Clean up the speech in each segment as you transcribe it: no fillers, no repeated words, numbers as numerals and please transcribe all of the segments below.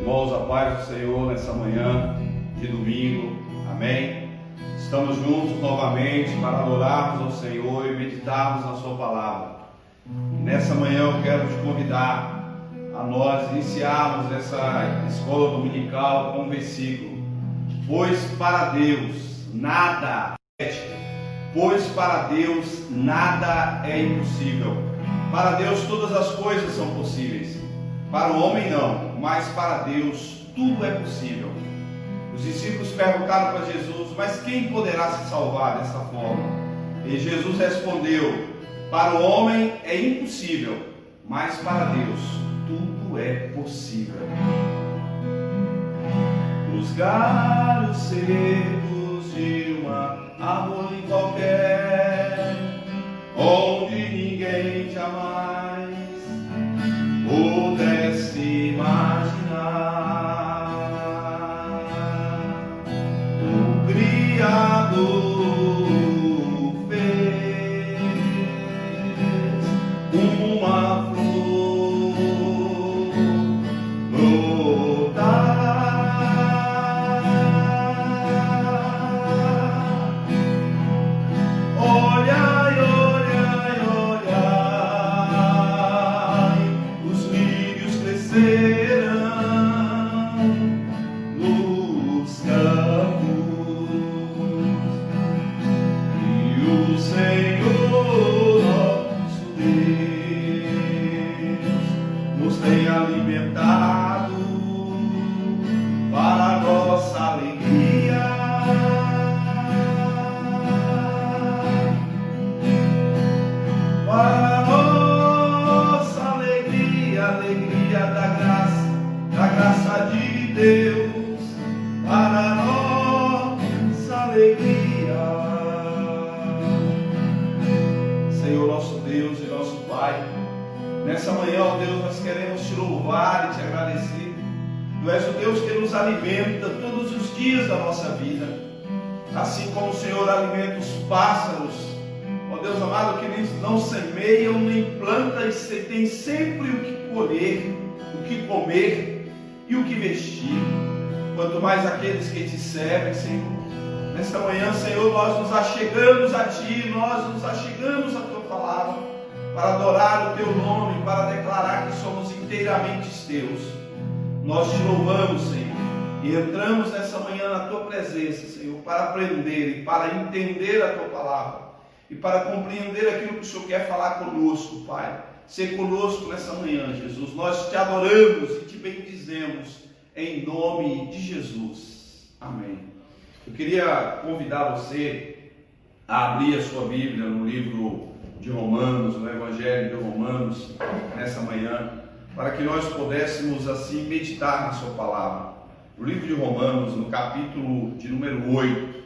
Irmãos, a paz do Senhor nessa manhã de domingo, amém? Estamos juntos novamente para adorarmos ao Senhor e meditarmos na sua palavra. E nessa manhã eu quero te convidar a nós iniciarmos essa escola dominical com um versículo. Pois para Deus nada é impossível. Para Deus todas as coisas são possíveis. Para o homem não, mas para Deus tudo é possível. Os discípulos perguntaram para Jesus: mas quem poderá se salvar dessa forma? E Jesus respondeu: para o homem é impossível, mas para Deus tudo é possível. Os galhos secos de uma árvore qualquer, onde ninguém jamais pudesse imaginar, o Criador fez uma flor brotar. Olhai, olhai, olhai, os lírios crescerão nos campos, e o Senhor nosso Deus nos tem alimentado para a nossa alegria. Para a nossa alegria, alegria da graça de Deus, para a nossa alegria. Senhor nosso Deus e nosso Pai, nessa manhã, ó Deus, nós queremos te louvar e te agradecer. Tu és o Deus que nos alimenta todos os dias da nossa vida, assim como o Senhor alimenta os pássaros, ó Deus amado, que não semeiam nem plantam, e tem sempre o que colher, o que comer e o que vestir. Quanto mais aqueles que te servem, Senhor. Nesta manhã, Senhor, nós nos achegamos a Ti, nós nos achegamos à Tua palavra, para adorar o Teu nome, para declarar que somos inteiramente Teus. Nós te louvamos, Senhor, e entramos nessa manhã na Tua presença, Senhor, para aprender e para entender a Tua palavra, e para compreender aquilo que o Senhor quer falar conosco, Pai. Ser conosco nessa manhã, Jesus. Nós te adoramos e te bendizemos em nome de Jesus. Amém. Eu queria convidar você a abrir a sua Bíblia no livro de Romanos, no Evangelho de Romanos, nessa manhã, para que nós pudéssemos assim meditar na sua palavra. O livro de Romanos, no capítulo de número 8,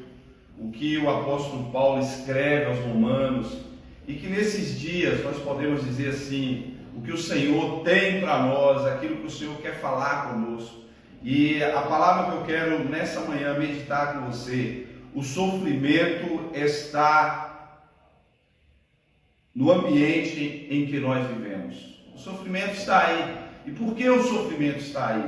o que o apóstolo Paulo escreve aos romanos, e que nesses dias nós podemos dizer assim, o que o Senhor tem para nós, aquilo que o Senhor quer falar conosco. E a palavra que eu quero nessa manhã meditar com você: o sofrimento está no ambiente em que nós vivemos. O sofrimento está aí. E por que o sofrimento está aí?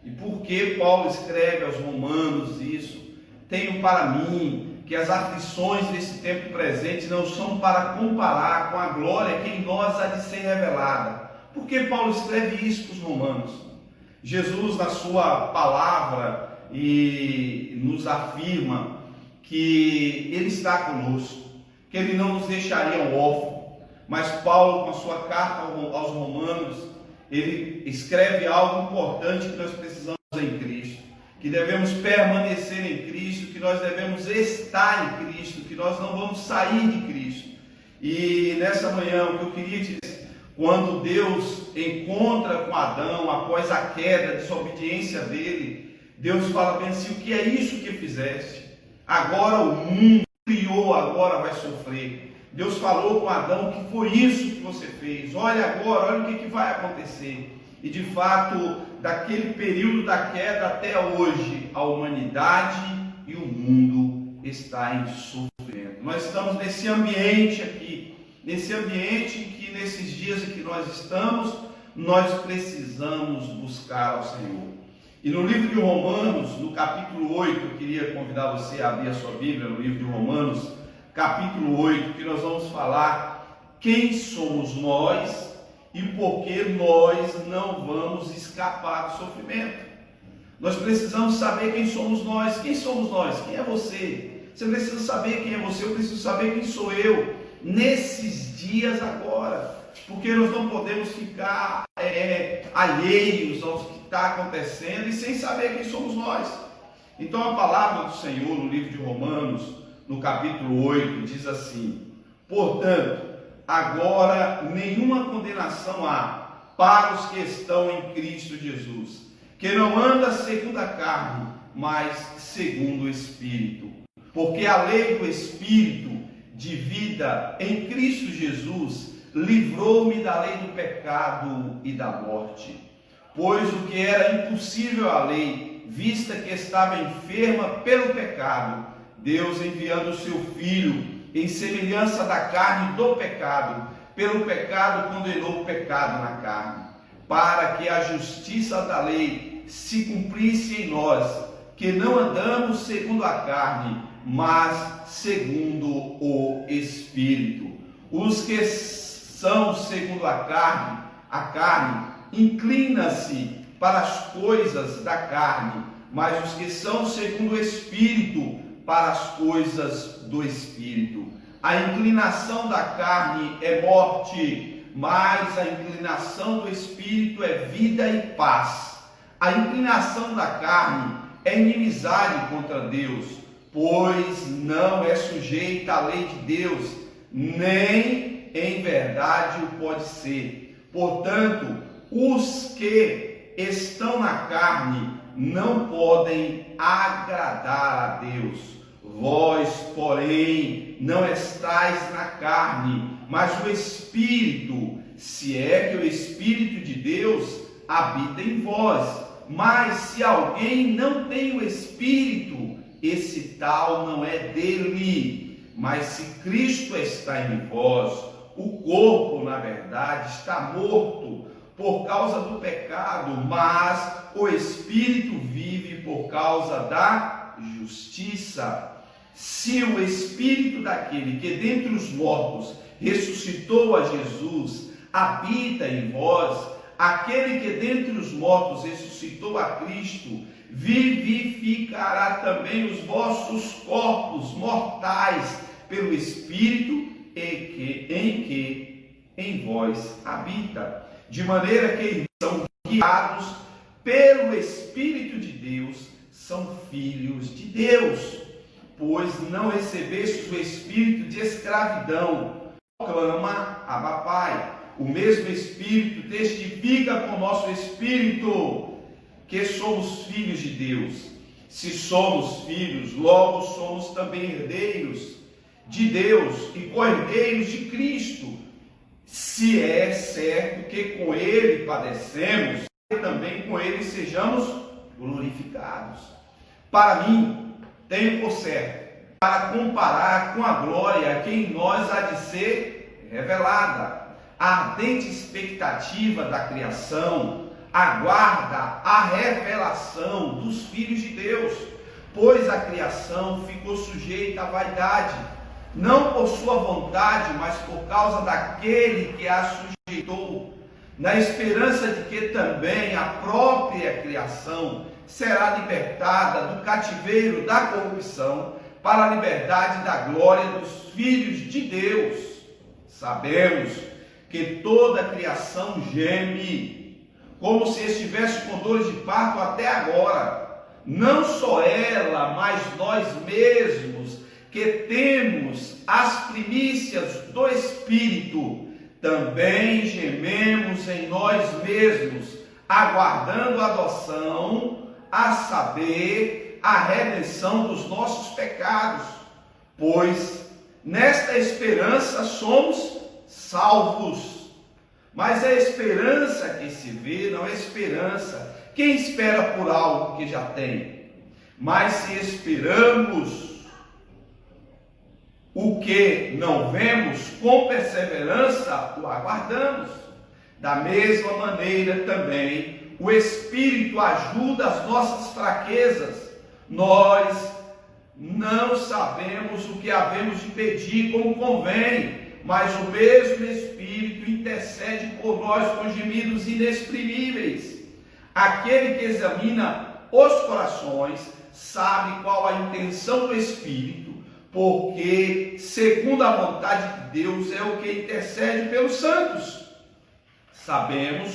E por que Paulo escreve aos romanos isso? Tenho para mim que as aflições desse tempo presente não são para comparar com a glória que em nós há de ser revelada. Por que Paulo escreve isso para os romanos? Jesus, na sua palavra, nos afirma que Ele está conosco, que Ele não nos deixaria órfãos. Mas Paulo, com a sua carta aos romanos, ele escreve algo importante que nós precisamos em Cristo, que devemos permanecer em Cristo, que nós devemos estar em Cristo, que nós não vamos sair de Cristo. E nessa manhã, o que eu queria dizer, quando Deus encontra com Adão, após a queda, a desobediência dele, Deus fala bem assim: o que é isso que fizeste? Agora o mundo criou, agora vai sofrer. Deus falou com Adão que foi isso que você fez. Olha agora, olha o que vai acontecer. E de fato, daquele período da queda até hoje, a humanidade e o mundo está em sofrimento. Nós estamos nesse ambiente aqui, nesse ambiente em que nesses dias em que nós estamos, nós precisamos buscar ao Senhor. E no livro de Romanos, no capítulo 8, eu queria convidar você a abrir a sua Bíblia, no livro de Romanos, capítulo 8, que nós vamos falar quem somos nós e por que nós não vamos escapar do sofrimento. Nós precisamos saber quem somos nós. Quem somos nós? Quem é você? Você precisa saber quem é você, eu preciso saber quem sou eu, nesses dias agora. Porque nós não podemos ficar alheios ao que está acontecendo e sem saber quem somos nós. Então a palavra do Senhor no livro de Romanos, no capítulo 8, diz assim: portanto, agora nenhuma condenação há para os que estão em Cristo Jesus, que não anda segundo a carne, mas segundo o Espírito. Porque a lei do Espírito de vida em Cristo Jesus livrou-me da lei do pecado e da morte. Pois o que era impossível à lei, vista que estava enferma pelo pecado, Deus, enviando o seu Filho em semelhança da carne do pecado, pelo pecado condenou o pecado na carne, para que a justiça da lei se cumprisse em nós, que não andamos segundo a carne, mas segundo o Espírito. Os que são segundo a carne inclina-se para as coisas da carne, mas os que são segundo o Espírito, para as coisas do Espírito. A inclinação da carne é morte, mas a inclinação do Espírito é vida e paz. A inclinação da carne é inimizade contra Deus, pois não é sujeita à lei de Deus, nem em verdade o pode ser. Portanto, os que estão na carne não podem agradar a Deus. Vós, porém, não estáis na carne, mas o Espírito, se é que o Espírito de Deus habita em vós. Mas se alguém não tem o Espírito, esse tal não é dele. Mas se Cristo está em vós, o corpo, na verdade, está morto por causa do pecado, mas o Espírito vive por causa da justiça. Se o Espírito daquele que dentre os mortos ressuscitou a Jesus habita em vós, aquele que dentre os mortos ressuscitou a Cristo vivificará também os vossos corpos mortais pelo Espírito em vós habita. De maneira que são guiados pelo Espírito de Deus, são filhos de Deus. Pois não recebestes o espírito de escravidão, clama Abba Pai. O mesmo Espírito testifica com o nosso espírito que somos filhos de Deus. Se somos filhos, logo somos também herdeiros de Deus e co-herdeiros de Cristo. Se é certo que com Ele padecemos, também com Ele sejamos glorificados. Para mim, tenho por certo, para comparar com a glória que em nós há de ser revelada. A ardente expectativa da criação aguarda a revelação dos filhos de Deus, pois a criação ficou sujeita à vaidade, não por sua vontade, mas por causa daquele que a sujeitou, na esperança de que também a própria criação será libertada do cativeiro da corrupção para a liberdade da glória dos filhos de Deus. Sabemos que toda a criação geme, como se estivesse com dores de parto até agora. Não só ela, mas nós mesmos, que temos as primícias do Espírito, também gememos em nós mesmos, aguardando a adoção, a saber, a redenção dos nossos pecados. Pois nesta esperança somos salvos. Mas a esperança que se vê não é esperança. Quem espera por algo que já tem? Mas se esperamos o que não vemos, com perseverança o aguardamos. Da mesma maneira também, o Espírito ajuda as nossas fraquezas, nós não sabemos o que havemos de pedir como convém, mas o mesmo Espírito intercede por nós com gemidos inexprimíveis. Aquele que examina os corações sabe qual a intenção do Espírito, porque, segundo a vontade de Deus, é o que intercede pelos santos. Sabemos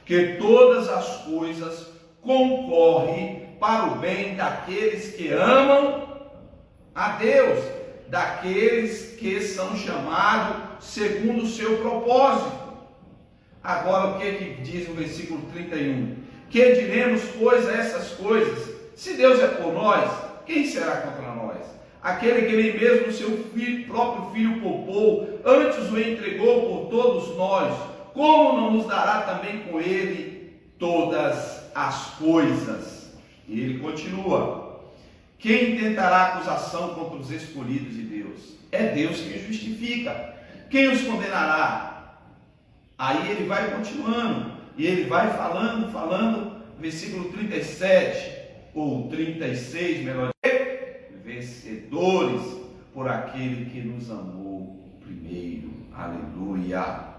que todas as coisas concorrem para o bem daqueles que amam a Deus, daqueles que são chamados segundo o seu propósito. Agora, o que diz o versículo 31? Que diremos, pois, a essas coisas? Se Deus é por nós, quem será contra nós? Aquele que nem mesmo o seu próprio filho poupou, antes o entregou por todos nós, como não nos dará também com ele todas as coisas? E ele continua: quem tentará acusação contra os escolhidos de Deus? É Deus que justifica. Quem os condenará? Aí ele vai continuando, e ele vai falando, versículo 37, ou 36, melhor dizendo, vencedores por aquele que nos amou primeiro. Aleluia!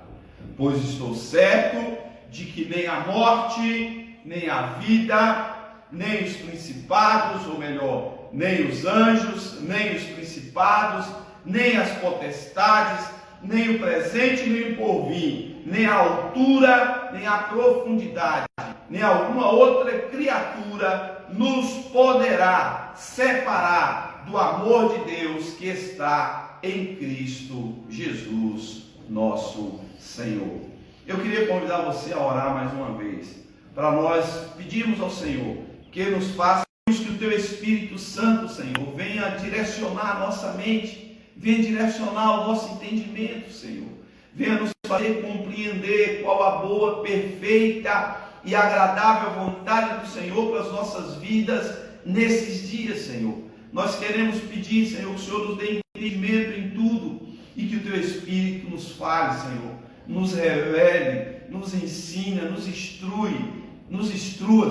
Pois estou certo de que nem a morte, nem a vida, nem os principados, ou melhor, nem os anjos, nem os principados, nem as potestades, nem o presente, nem o porvir, nem a altura, nem a profundidade, nem alguma outra criatura nos poderá separar do amor de Deus que está em Cristo Jesus, nosso Senhor. Eu queria convidar você a orar mais uma vez, para nós pedirmos ao Senhor que nos faça que o Teu Espírito Santo, Senhor, venha direcionar a nossa mente, venha direcionar o nosso entendimento, Senhor. Venha nos fazer compreender qual a boa, perfeita e agradável vontade do Senhor para as nossas vidas nesses dias, Senhor. Nós queremos pedir, Senhor, que o Senhor nos dê entendimento em tudo e que o Teu Espírito nos fale, Senhor, nos revele, nos ensina, nos instrua,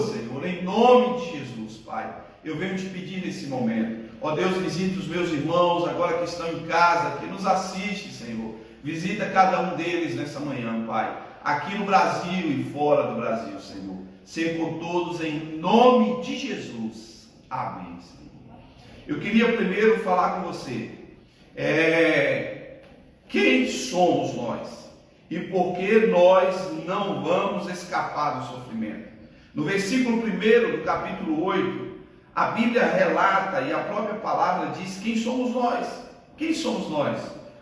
Senhor, em nome de Jesus, Pai. Eu venho te pedir nesse momento, ó Deus, visita os meus irmãos agora que estão em casa, que nos assistem, Senhor. Visita cada um deles nessa manhã, Pai, aqui no Brasil e fora do Brasil, Senhor. Seja com todos em nome de Jesus. Amém, Senhor. Eu queria primeiro falar com você, quem somos nós e por que nós não vamos escapar do sofrimento. No versículo 1 do capítulo 8, a Bíblia relata e a própria palavra diz quem somos nós. Quem somos nós?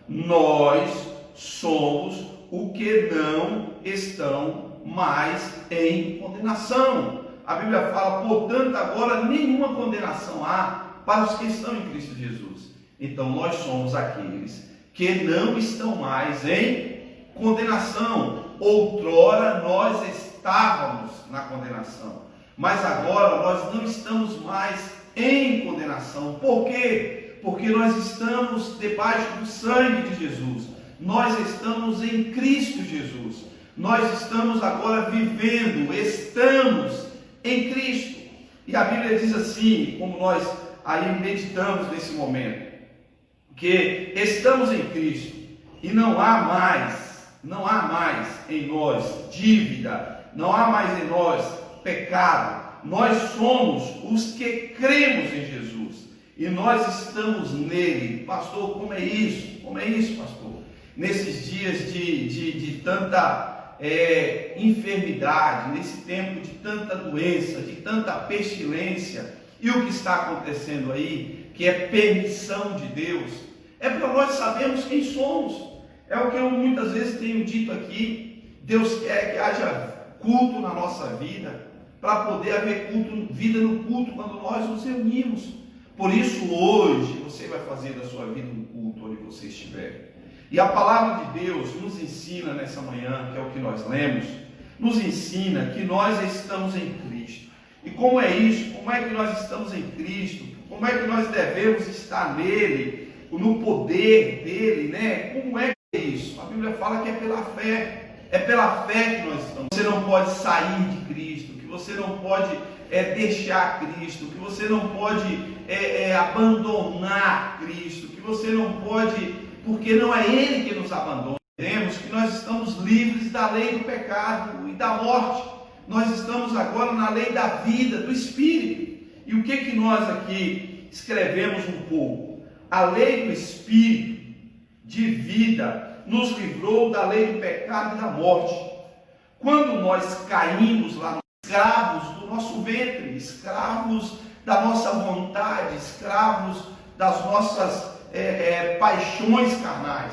Nós somos o que não estão mais em condenação. A Bíblia fala, portanto, agora nenhuma condenação há para os que estão em Cristo Jesus. Então nós somos aqueles que não estão mais em condenação. Outrora nós estávamos na condenação, mas agora nós não estamos mais em condenação. Por quê? Porque nós estamos debaixo do sangue de Jesus. Nós estamos em Cristo Jesus. Nós estamos agora vivendo, estamos em Cristo. E a Bíblia diz assim, como nós aí meditamos nesse momento, que estamos em Cristo e não há mais em nós dívida, não há mais em nós pecado. Nós somos os que cremos em Jesus e nós estamos nele. Pastor, como é isso? Como é isso, pastor? Nesses dias de tanta enfermidade, nesse tempo de tanta doença, de tanta pestilência, e o que está acontecendo aí, que é permissão de Deus, é para nós sabermos quem somos. É o que eu muitas vezes tenho dito aqui. Deus quer que haja culto na nossa vida, para poder haver vida no culto quando nós nos reunimos. Por isso hoje você vai fazer da sua vida um culto onde você estiver. E a palavra de Deus nos ensina nessa manhã, que é o que nós lemos, nos ensina que nós estamos em Cristo. E como é isso? Como é que nós estamos em Cristo? Como é que nós devemos estar nele, no poder dele, né? Como é que é isso? A Bíblia fala que é pela fé. É pela fé que nós estamos. Você não pode sair de Cristo. você não pode deixar Cristo, que você não pode abandonar Cristo, que você não pode, porque não é Ele que nos abandona. Entendemos que nós estamos livres da lei do pecado e da morte. Nós estamos agora na lei da vida, do Espírito. E o que nós aqui escrevemos um pouco? A lei do Espírito de vida nos livrou da lei do pecado e da morte. Quando nós caímos lá, escravos do nosso ventre, escravos da nossa vontade, escravos das nossas paixões carnais.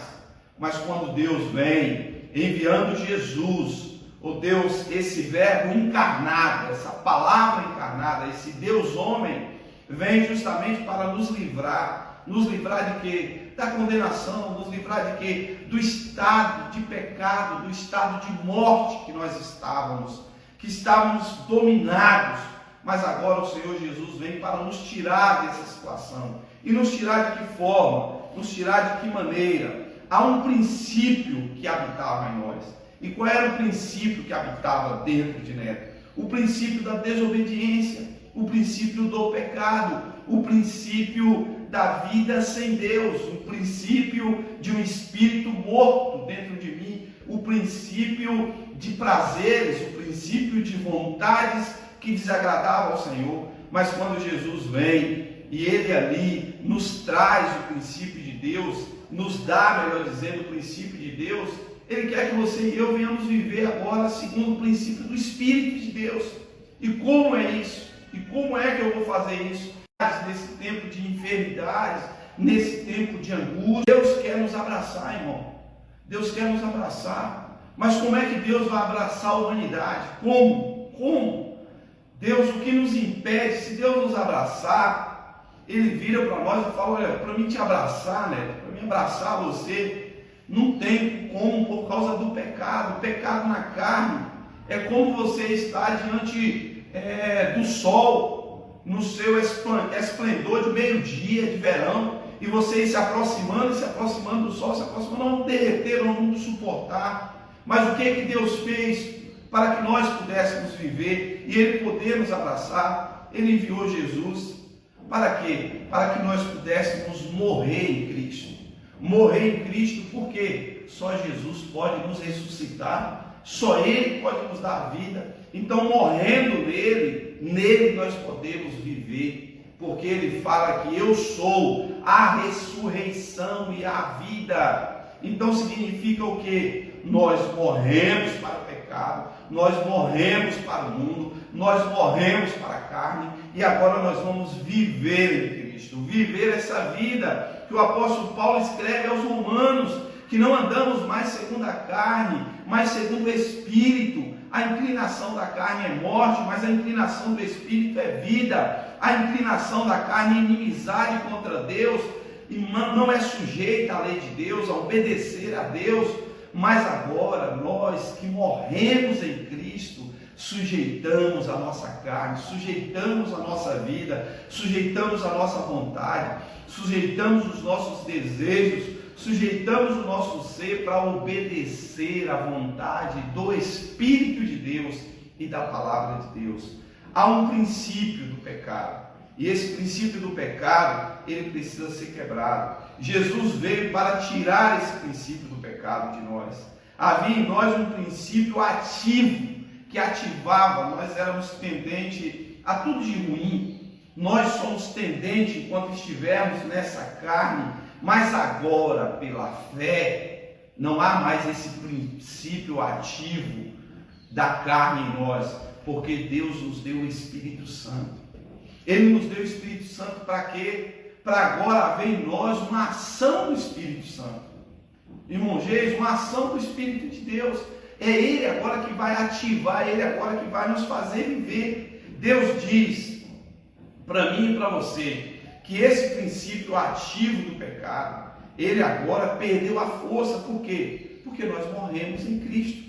Mas quando Deus vem enviando Jesus, Deus, esse verbo encarnado, essa palavra encarnada, esse Deus homem, vem justamente para nos livrar de quê? Da condenação, nos livrar de quê? Do estado de pecado, do estado de morte que nós estávamos, que estávamos dominados. Mas agora o Senhor Jesus vem para nos tirar dessa situação. E nos tirar de que forma? Nos tirar de que maneira? Há um princípio que habitava em nós. E qual era o princípio que habitava dentro de Neto? O princípio da desobediência, o princípio do pecado, o princípio da vida sem Deus, o princípio de um espírito morto dentro de mim, o princípio de prazeres, o princípio de vontades que desagradavam ao Senhor. Mas quando Jesus vem e Ele ali nos traz o princípio de Deus, nos dá, melhor dizendo, o princípio de Deus, Ele quer que você e eu venhamos viver agora segundo o princípio do Espírito de Deus. E como é isso? E como é que eu vou fazer isso? Nesse tempo de enfermidades, nesse tempo de angústia, Deus quer nos abraçar, irmão. Deus quer nos abraçar. Mas como é que Deus vai abraçar a humanidade? Como? Deus, o que nos impede? Se Deus nos abraçar, Ele vira para nós e fala: olha, para mim te abraçar, né? Para mim abraçar você, não tem como, por causa do pecado. O pecado na carne é como você está diante do sol, no seu esplendor de meio-dia, de verão, e você se aproximando do sol, se aproximando, não derreter, não suportar. Mas o que Deus fez para que nós pudéssemos viver e Ele poder nos abraçar? Ele enviou Jesus. Para quê? Para que nós pudéssemos morrer em Cristo. Morrer em Cristo, porque só Jesus pode nos ressuscitar, só Ele pode nos dar vida. Então, morrendo nele nós podemos viver, porque Ele fala que eu sou a ressurreição e a vida. Então significa o quê? Nós morremos para o pecado, nós morremos para o mundo, nós morremos para a carne, e agora nós vamos viver em Cristo, viver essa vida que o apóstolo Paulo escreve aos Romanos, que não andamos mais segundo a carne, mas segundo o Espírito. A inclinação da carne é morte, mas a inclinação do Espírito é vida. A inclinação da carne é inimizade contra Deus, e não é sujeita à lei de Deus, a obedecer a Deus. Mas agora, nós que morremos em Cristo, sujeitamos a nossa carne, sujeitamos a nossa vida, sujeitamos a nossa vontade, sujeitamos os nossos desejos, sujeitamos o nosso ser para obedecer à vontade do Espírito de Deus e da palavra de Deus. Há um princípio do pecado, e esse princípio do pecado, ele precisa ser quebrado. Jesus veio para tirar esse princípio do pecado de nós. Havia em nós um princípio ativo, que ativava, nós éramos tendentes a tudo de ruim. Nós somos tendentes enquanto estivermos nessa carne. Mas agora, pela fé, não há mais esse princípio ativo da carne em nós, porque Deus nos deu o Espírito Santo. Ele nos deu o Espírito Santo para quê? Para agora haver em nós uma ação do Espírito Santo. Irmão Geis, uma ação do Espírito de Deus. É Ele agora que vai ativar, é Ele agora que vai nos fazer viver. Deus diz para mim e para você que esse princípio ativo do pecado, ele agora perdeu a força. Por quê? Porque nós morremos em Cristo.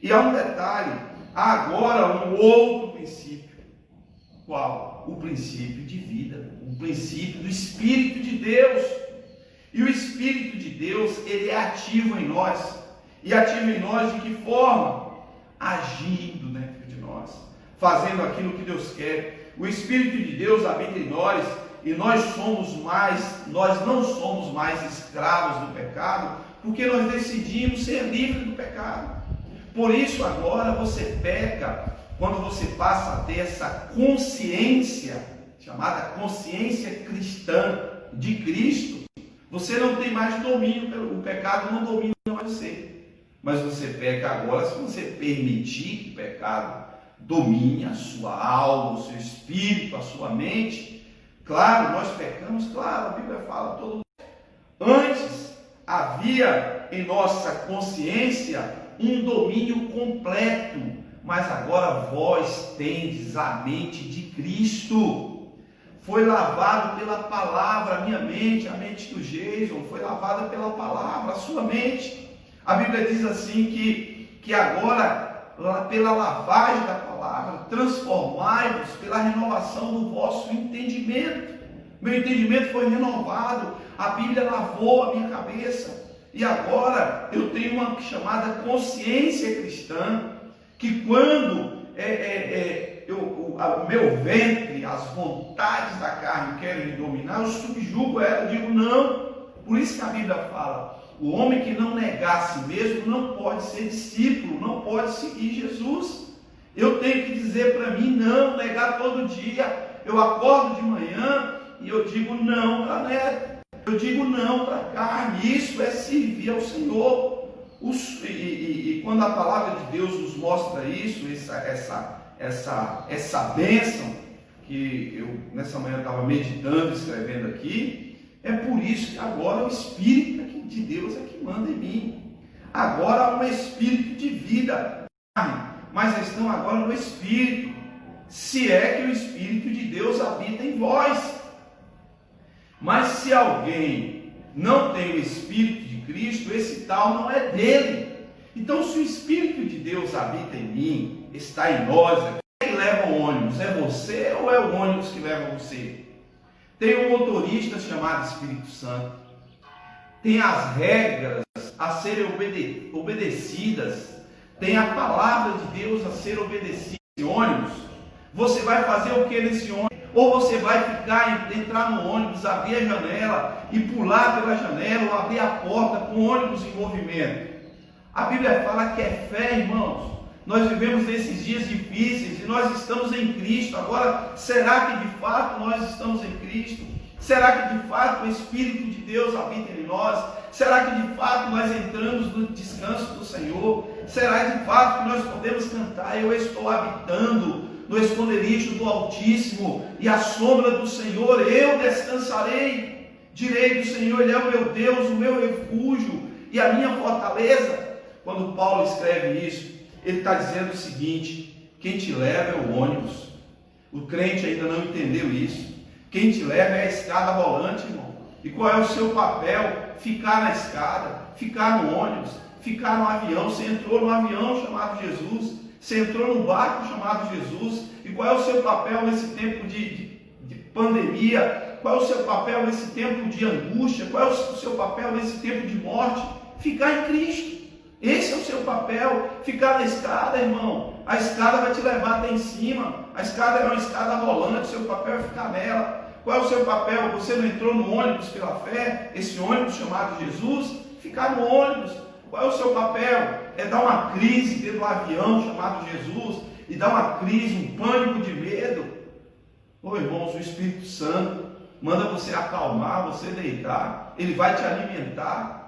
E há um detalhe, há agora um outro princípio. Qual? O princípio de vida, o princípio do Espírito de Deus. E o Espírito de Deus, ele é ativo em nós. E ativo em nós de que forma? Agindo dentro de nós. fazendo aquilo que Deus quer. O Espírito de Deus habita em nós e nós não somos mais escravos do pecado, porque nós decidimos ser livres do pecado. Por isso agora você peca quando você passa a ter essa consciência, chamada consciência cristã de Cristo. Você não tem mais domínio, o pecado não domina mais você. Mas você peca agora se você permitir que o pecado domine a sua alma, o seu espírito, a sua mente. Claro, nós pecamos, claro, a Bíblia fala todo mundo. Antes havia em nossa consciência um domínio completo, mas agora vós tendes a mente de Cristo. Foi lavado pela palavra, a minha mente, a mente do Jason, foi lavada pela palavra, a sua mente. A Bíblia diz assim que agora, pela lavagem da palavra, transformai-vos pela renovação do vosso entendimento. Meu entendimento foi renovado, a Bíblia lavou a minha cabeça, e agora eu tenho uma chamada consciência cristã, que quando o meu ventre, as vontades da carne querem me dominar, eu subjugo ela, digo não. Por isso que a Bíblia fala, o homem que não negar a si mesmo não pode ser discípulo, não pode seguir Jesus. Eu tenho que dizer para mim não, negar todo dia. Eu acordo de manhã e eu digo não para a neta, eu digo não para a carne. Isso é servir ao Senhor. E quando a palavra de Deus nos mostra isso, essa bênção, que eu nessa manhã estava meditando, escrevendo aqui, é por isso que agora o Espírito de Deus é que manda em mim. Agora há um espírito de vida, mas estão agora no Espírito, se é que o Espírito de Deus habita em vós. Mas se alguém não tem o Espírito de Cristo, esse tal não é dele. Então, se o Espírito de Deus habita em mim, está em nós, quem é que leva o ônibus? É você ou é o ônibus que leva você? Tem um motorista chamado Espírito Santo. Tem as regras a serem obedecidas. Tem a palavra de Deus a ser obedecida. Ônibus, você vai fazer o que nesse ônibus? Ou você vai entrar no ônibus, abrir a janela e pular pela janela, ou abrir a porta com o ônibus em movimento. A Bíblia fala que é fé, irmãos. Nós vivemos nesses dias difíceis e nós estamos em Cristo. Agora, será que de fato nós estamos em Cristo? Será que de fato o Espírito de Deus habita em nós? Será que de fato nós entramos no descanso do Senhor? Será de fato que nós podemos cantar: eu estou habitando no esconderijo do Altíssimo, e à sombra do Senhor eu descansarei? Direi do Senhor, Ele é o meu Deus, o meu refúgio e a minha fortaleza. Quando Paulo escreve isso, ele está dizendo o seguinte: quem te leva é o ônibus. O crente ainda não entendeu isso. Quem te leva é a escada rolante, irmão. E qual é o seu papel? Ficar na escada, ficar no ônibus, ficar no avião. Você entrou no avião chamado Jesus, você entrou no barco chamado Jesus. E qual é o seu papel nesse tempo de pandemia? Qual é o seu papel nesse tempo de angústia? Qual é o seu papel nesse tempo de morte? Ficar em Cristo. Esse é o seu papel, ficar na escada, irmão. A escada vai te levar até em cima. A escada é uma escada rolante, seu papel é ficar nela. Qual é o seu papel? Você não entrou no ônibus pela fé, esse ônibus chamado Jesus? Ficar no ônibus. Qual é o seu papel? É dar uma crise dentro do avião chamado Jesus, e dar uma crise, um pânico de medo. Ô irmãos, o Espírito Santo manda você acalmar, você deitar, ele vai te alimentar.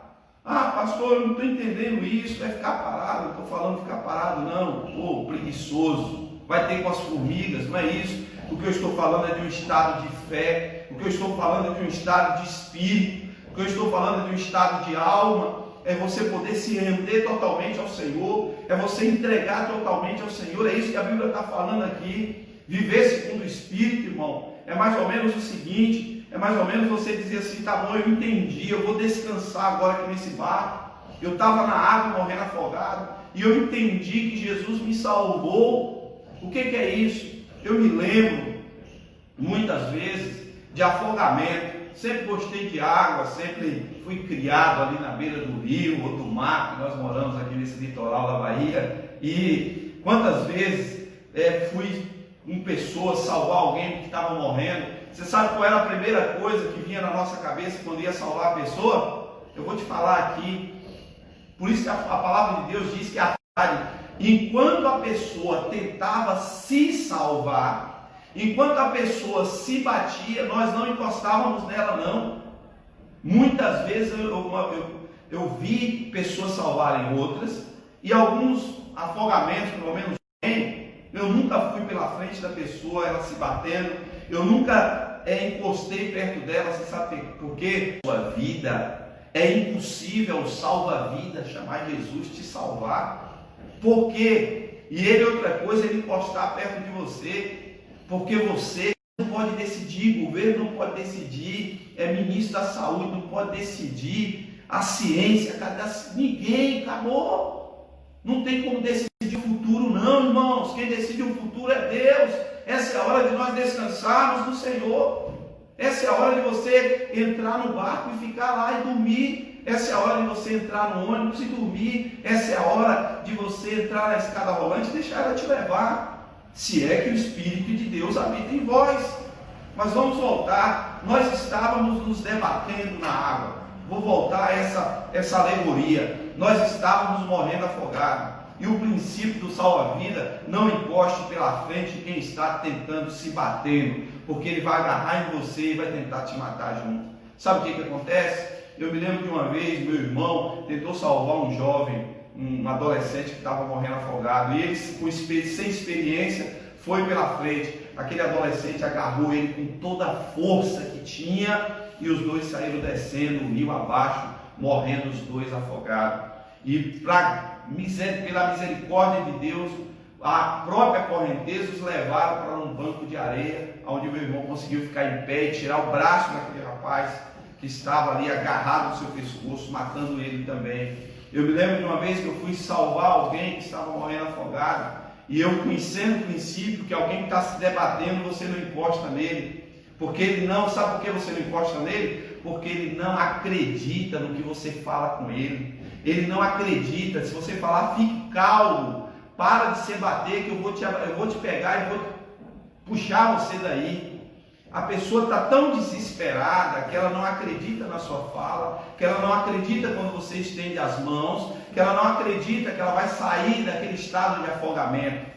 Ah, pastor, eu não estou entendendo isso, vai ficar parado. Não estou falando ficar parado, não. Ô, preguiçoso, vai ter com as formigas, não é isso. O que eu estou falando é de um estado de fé, o que eu estou falando é de um estado de espírito, o que eu estou falando é de um estado de alma. É você poder se render totalmente ao Senhor, é você entregar totalmente ao Senhor. É isso que a Bíblia está falando aqui. Viver segundo o Espírito, irmão, é mais ou menos o seguinte: é mais ou menos você dizer assim: tá bom, eu entendi, eu vou descansar agora aqui nesse barco. Eu estava na água morrendo afogado e eu entendi que Jesus me salvou. O que é isso? Eu me lembro muitas vezes de afogamento. Sempre gostei de água, sempre fui criado ali na beira do rio ou do mar, que nós moramos aqui nesse litoral da Bahia. E quantas vezes fui em pessoa salvar alguém que estava morrendo. Você sabe qual era a primeira coisa que vinha na nossa cabeça quando ia salvar a pessoa? Eu vou te falar aqui. Por isso que a palavra de Deus diz que a verdade, enquanto a pessoa tentava se salvar, enquanto a pessoa se batia, nós não encostávamos nela, não. Muitas vezes eu vi pessoas salvarem outras, e alguns afogamentos, pelo menos eu nunca fui pela frente da pessoa, ela se batendo, eu nunca encostei perto dela. Você sabe por quê? Sua vida, é impossível o salva-vida chamar Jesus te salvar. Por quê? E ele, outra coisa, ele encostar perto de você, porque você não pode decidir, o governo não pode decidir, ministro da saúde não pode decidir, a ciência, ninguém, acabou. Não tem como decidir o futuro, não, irmãos. Quem decide o futuro é Deus. Essa é a hora de nós descansarmos no Senhor. Essa é a hora de você entrar no barco e ficar lá e dormir. Essa é a hora de você entrar no ônibus e dormir. Essa é a hora de você entrar na escada rolante e deixar ela te levar. Se é que o Espírito de Deus habita em vós. Mas vamos voltar. Nós estávamos nos debatendo na água. Vou voltar a essa alegoria. Nós estávamos morrendo afogados. E o princípio do salva-vida: não encoste pela frente quem está tentando se batendo, porque ele vai agarrar em você e vai tentar te matar junto. Sabe o que acontece? Eu me lembro de uma vez, meu irmão tentou salvar um jovem, um adolescente que estava morrendo afogado, e ele, sem experiência, foi pela frente. Aquele adolescente agarrou ele com toda a força que tinha, e os dois saíram descendo o rio abaixo, morrendo os dois afogados. E pela misericórdia de Deus, a própria correnteza os levaram para um banco de areia, onde meu irmão conseguiu ficar em pé e tirar o braço daquele rapaz que estava ali agarrado no seu pescoço, matando ele também. Eu me lembro de uma vez que eu fui salvar alguém que estava morrendo afogado, e eu, conhecendo o princípio que alguém que está se debatendo, você não encosta nele, porque ele não, sabe por que você não encosta nele? Porque ele não acredita no que você fala com ele. Ele não acredita. Se você falar, fique calmo, para de se bater, que eu vou te pegar e vou puxar você daí. A pessoa está tão desesperada que ela não acredita na sua fala, que ela não acredita quando você estende as mãos, que ela não acredita que ela vai sair daquele estado de afogamento.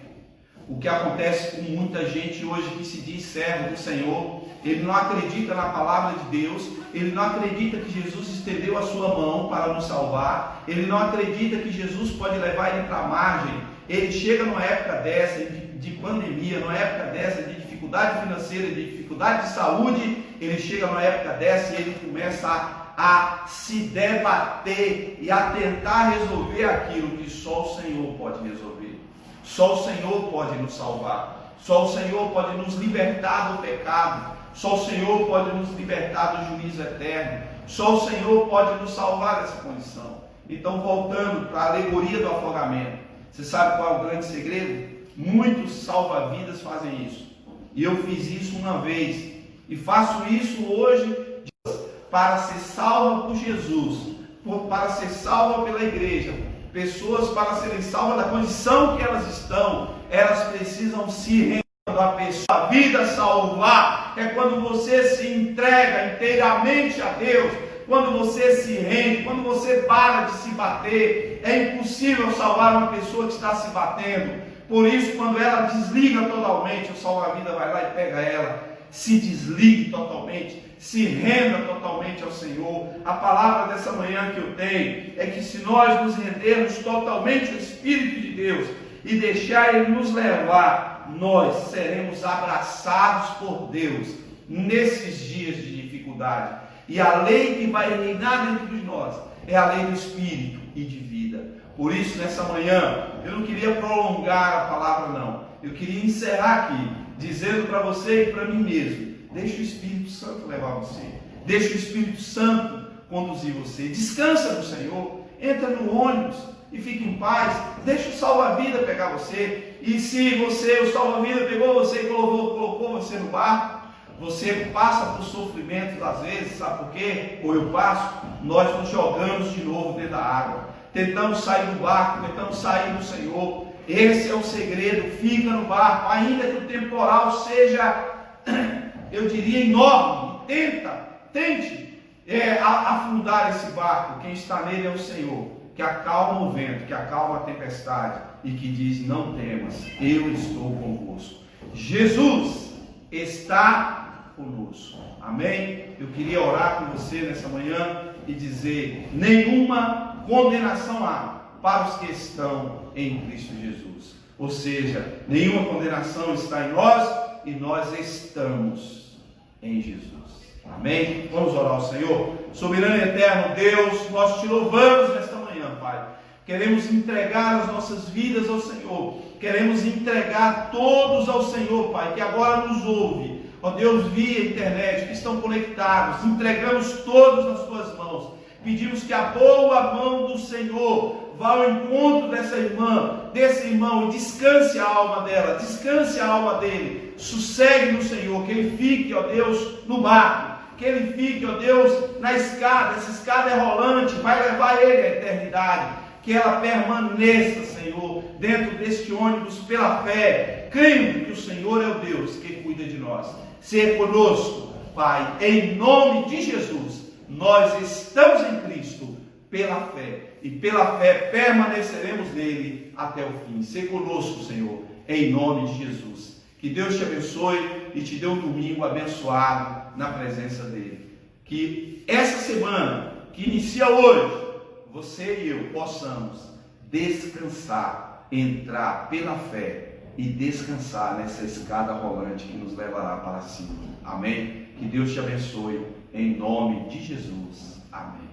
O que acontece com muita gente hoje que se diz servo do Senhor, ele não acredita na palavra de Deus, ele não acredita que Jesus estendeu a sua mão para nos salvar, ele não acredita que Jesus pode levar ele para a margem. Ele chega numa época dessa de pandemia, numa época dessa de dificuldade financeira, de dificuldade de saúde, ele chega numa época dessa e ele começa a se debater e a tentar resolver aquilo que só o Senhor pode resolver. Só o Senhor pode nos salvar. Só o Senhor pode nos libertar do pecado. Só o Senhor pode nos libertar do juízo eterno. Só o Senhor pode nos salvar dessa condição. Então, voltando para a alegoria do afogamento, você sabe qual é o grande segredo? Muitos salva-vidas fazem isso. E eu fiz isso uma vez. E faço isso hoje para ser salva por Jesus, para ser salva pela igreja. Pessoas, para serem salvas da condição que elas estão, elas precisam se render. A pessoa, a vida salvar é quando você se entrega inteiramente a Deus, quando você se rende, quando você para de se bater. É impossível salvar uma pessoa que está se batendo. Por isso, quando ela desliga totalmente, o salva-vida vai lá e pega ela. Se desligue totalmente, se renda totalmente ao Senhor. A palavra dessa manhã que eu tenho é que se nós nos rendermos totalmente ao Espírito de Deus e deixar Ele nos levar, nós seremos abraçados por Deus nesses dias de dificuldade. E a lei que vai reinar dentro de nós é a lei do Espírito e de vida. Por isso, nessa manhã, eu não queria prolongar a palavra, não. Eu queria encerrar aqui, dizendo para você e para mim mesmo: deixe o Espírito Santo levar você. Deixe o Espírito Santo conduzir você. Descansa no Senhor. Entra no ônibus e fique em paz. Deixa o salva-vida pegar você. E se o salva-vida pegou você e colocou você no barco, você passa por sofrimentos às vezes, sabe por quê? Ou eu passo, nós nos jogamos de novo dentro da água. Tentamos sair do barco, tentamos sair do Senhor. Esse é o segredo, fica no barco, ainda que o temporal seja, eu diria, enorme, tente afundar esse barco. Quem está nele é o Senhor, que acalma o vento, que acalma a tempestade e que diz: não temas, eu estou convosco. Jesus está conosco. Amém? Eu queria orar com você nessa manhã e dizer: nenhuma condenação há para os que estão em Cristo Jesus. Ou seja, nenhuma condenação está em nós e nós estamos em Jesus. Amém? Vamos orar ao Senhor. Soberano e eterno Deus, nós te louvamos nesta manhã, Pai. Queremos entregar as nossas vidas ao Senhor. Queremos entregar todos ao Senhor, Pai, que agora nos ouve. Ó Deus, via internet, que estão conectados. Entregamos todos nas tuas mãos. Pedimos que a boa mão do Senhor vá ao encontro dessa irmã, desse irmão, e descanse a alma dela, descanse a alma dele. Sossegue no Senhor, que ele fique, ó Deus, no barco. Que ele fique, ó Deus, na escada. Essa escada é rolante, vai levar ele à eternidade. Que ela permaneça, Senhor, dentro deste ônibus pela fé, crendo que o Senhor é o Deus que cuida de nós. Ser conosco, Pai, em nome de Jesus. Nós estamos em Cristo pela fé, e pela fé permaneceremos nele até o fim. Ser conosco, Senhor, em nome de Jesus. Que Deus te abençoe e te dê um domingo abençoado na presença dele. Que essa semana, que inicia hoje, você e eu possamos descansar, entrar pela fé e descansar nessa escada rolante que nos levará para cima. Amém? Que Deus te abençoe em nome de Jesus. Amém.